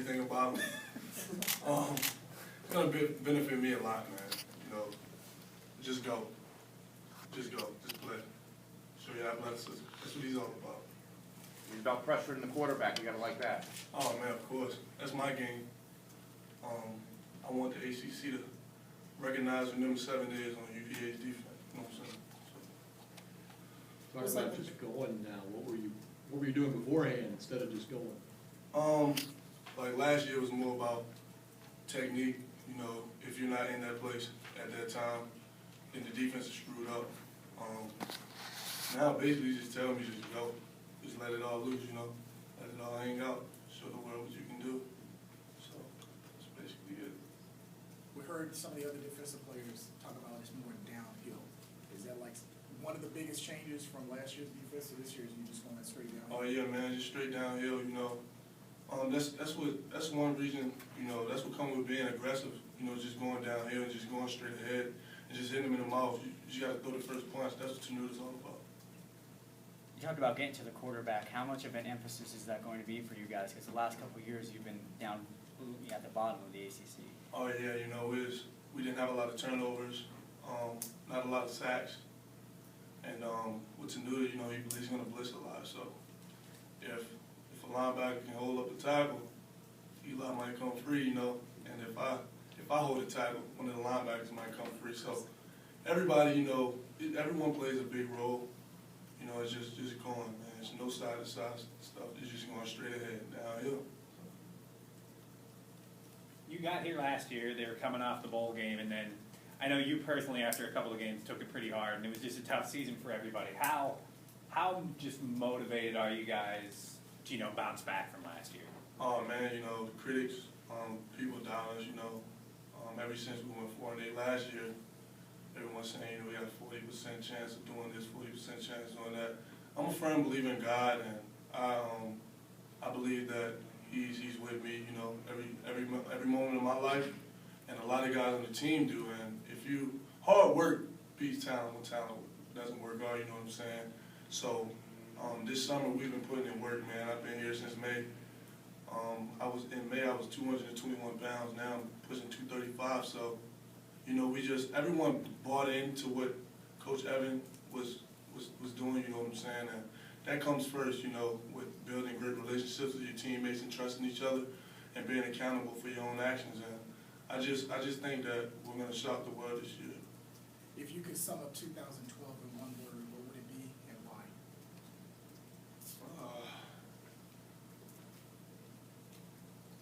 everything about him. It's gonna benefit me a lot, man. You know, just go, just play. Show your athleticism. That's what he's all about. He's about pressuring the quarterback. You gotta like that. Oh man, of course. That's my game. I want the ACC to recognize and remember 7 days on UVA's defense. You know what I'm saying? Talk about just going now. What were you doing beforehand instead of just going? Like last year was more about technique. You know, if you're not in that place at that time, then the defense is screwed up. Now basically just tell me just go, just let it all loose. You know, let it all hang out. Show the world what you can do. So that's basically it. We heard some of the other defensive players talk about it's more downhill. Is that like one of the biggest changes from last year's defense to this year's? You just going straight downhill? Oh yeah, man, just straight downhill. You know, that's one reason. You know, that's what comes with being aggressive. You know, just going downhill and just going straight ahead and just hitting them in the mouth. You got to throw the first punch. That's what Tenuta's all about. You talked about getting to the quarterback. How much of an emphasis is that going to be for you guys? Because the last couple of years you've been down at the bottom of the ACC. Oh yeah, you know, we didn't have a lot of turnovers, not a lot of sacks, and with Tenuta, you know, he's going to blitz a lot. So if a linebacker can hold up the tackle, Eli might come free, you know, and if I hold the tackle, one of the linebackers might come free. So everybody, you know, everyone plays a big role. You know, it's just going, man. It's no side-to-side stuff. It's just going straight ahead, downhill. You got here last year. They were coming off the bowl game, and then I know you personally, after a couple of games, took it pretty hard, and it was just a tough season for everybody. How just motivated are you guys to, you know, bounce back from last year? Oh man, you know, the critics, people down us, you know, ever since we went 4-8 last year. Everyone's saying, you know, we got a 40% chance of doing this, 40% chance of doing that. I'm a firm believer in God, and I believe that He's with me, you know, every moment of my life, and a lot of guys on the team do. And if hard work beats talent when talent doesn't work hard, you know what I'm saying? So this summer we've been putting in work, man. I've been here since May. In May I was 221 pounds. Now I'm pushing 235. So, you know, everyone bought into what Coach Evan was doing, you know what I'm saying? And that comes first, you know, with building great relationships with your teammates and trusting each other and being accountable for your own actions. And I just think that we're going to shock the world this year. If you could sum up 2012 in one word, what would it be and why?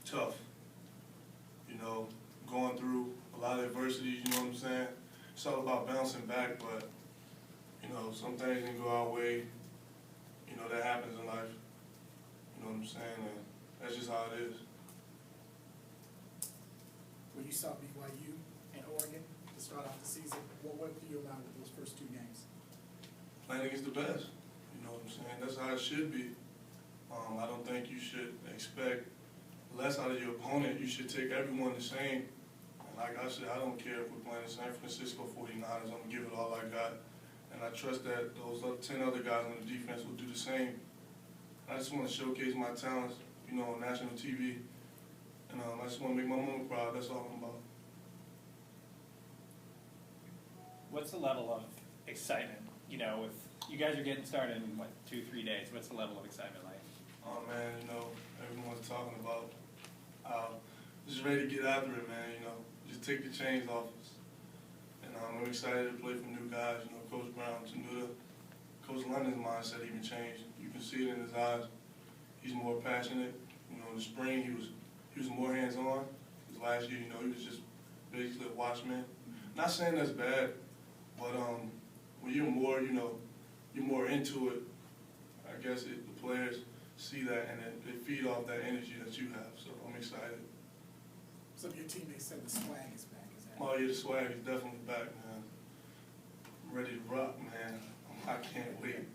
Tough. You know, going through a lot of adversity, you know what I'm saying? It's all about bouncing back, but, you know, some things didn't go our way. You know, that happens in life. You know what I'm saying? And that's just how it is. When you saw BYU and Oregon to start off the season, what went through your mind with those first two games? Playing against the best. You know what I'm saying? That's how it should be. I don't think you should expect less out of your opponent. You should take everyone the same. And like I said, I don't care if we're playing the San Francisco 49ers. I'm going to give it all I got. And I trust that those 10 other guys on the defense will do the same. I just want to showcase my talents, you know, on national TV. And I just want to make my mama proud. That's all I'm about. What's the level of excitement, you know, with you guys are getting started in, what, 2-3 days? What's the level of excitement like? Oh, man, you know, everyone's talking about just ready to get after it, man, you know. Just take the chains off us. And I'm excited to play for new guys, you know, Coach Brown, Tenuta. Coach London's mindset even changed. You can see it in his eyes. He's more passionate. You know, in the spring he was more hands-on. Because last year, you know, he was just basically a watchman. Not saying that's bad, but when you're more, you know, you're more into it, I guess the players see that and they feed off that energy that you have. So I'm excited. Some of your teammates said the swag is back. Is that? Oh yeah, the swag is definitely back, man. I'm ready to rock, man. I can't wait.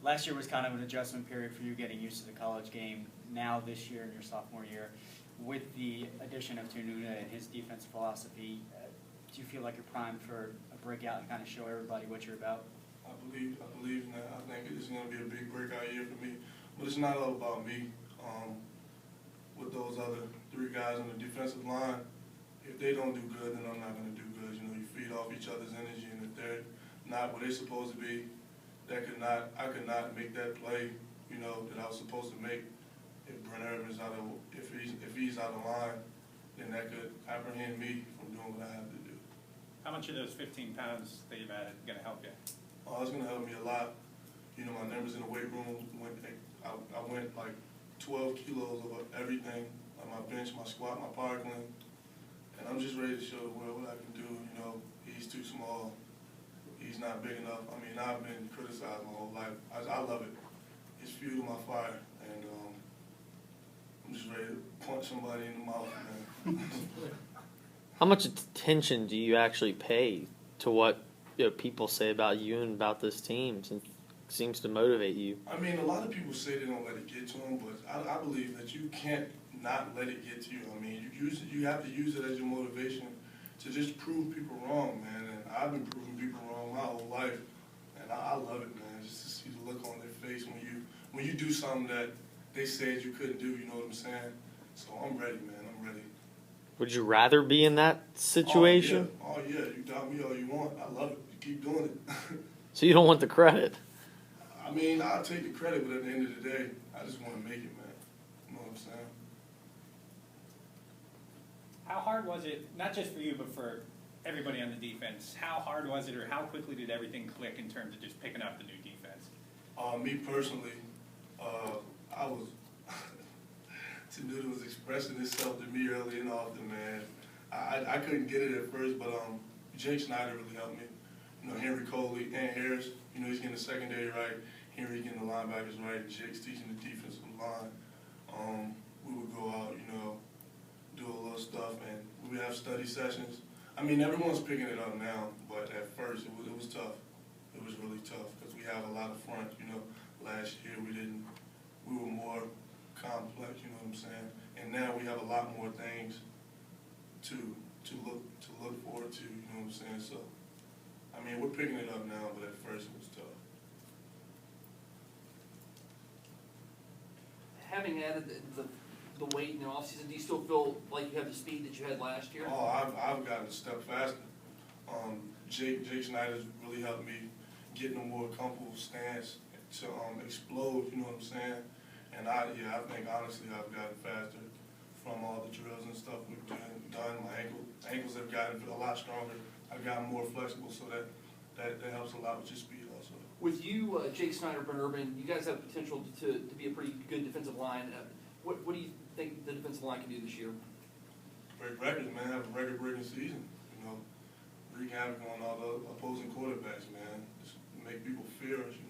Last year was kind of an adjustment period for you getting used to the college game. Now this year in your sophomore year, with the addition of Tenuta and his defense philosophy, do you feel like you're primed for a breakout and kind of show everybody what you're about? I believe in that. I think it's going to be a big breakout year for me. But it's not all about me. With those other 3 guys on the defensive line, if they don't do good, then I'm not going to do good. You know, you feed off each other's energy, and if they're not where they're supposed to be, I could not make that play, you know, that I was supposed to make. If Brent Irvin's if he's out of line, then that could apprehend me from doing what I have to do. How much of those 15 pounds that you've added going to help you? Oh, it's going to help me a lot. You know, my numbers in the weight room I went like 12 kilos of everything, like my bench, my squat, my power clean, and I'm just ready to show the world what I can do. You know, he's too small. He's not big enough. I mean, I've been criticized my whole life. I love it. It's fuel to my fire, and I'm just ready to punch somebody in the mouth, man. How much attention do you actually pay to what people say about you and about this team? Since it seems to motivate you. I mean, a lot of people say they don't let it get to them, but I believe that you can't not let it get to you. I mean, you have to use it as your motivation to just prove people wrong, man. And I've been proving people wrong my whole life, and I love it, man. Just to see the look on their face when you do something that they said you couldn't do. You know what I'm saying? So I'm ready, man. I'm ready. Would you rather be in that situation? Oh yeah. You doubt me all you want. I love it. You keep doing it. So you don't want the credit? I mean, I'll take the credit, but at the end of the day, I just want to make it, man. You know what I'm saying? How hard was it, not just for you, but for everybody on the defense, how hard was it, or how quickly did everything click in terms of just picking up the new defense? Me personally, I was, Tenuta was expressing himself to me early and often, man. I couldn't get it at first, but Jake Snyder really helped me. You know, Henry Coley and Harris, you know, he's getting the secondary right. Henry getting the linebackers right. Jake's teaching the defensive line. We would go out, you know, do a little stuff, and we would have study sessions. I mean, everyone's picking it up now, but at first it was tough. It was really tough because we have a lot of front. You know, last year we were more complex. You know what I'm saying? And now we have a lot more things to look forward to. You know what I'm saying? So, I mean, we're picking it up now, but at first it was tough. Having added the weight in the offseason, do you still feel like you have the speed that you had last year? Oh, I've gotten a step faster. Jake Snyder's really helped me get in a more comfortable stance to explode, you know what I'm saying? And I think honestly I've gotten faster from all the drills and stuff we've done. My ankles have gotten a lot stronger. I've gotten more flexible, so that helps a lot with your speed also. With you, Jake Snyder, Brent Irvin, you guys have potential to be a pretty good defensive line. What do you think the defensive line can do this year? Break records, man. Have a record-breaking season. You know, wreak havoc on all the opposing quarterbacks, man. Just make people fear us. You know?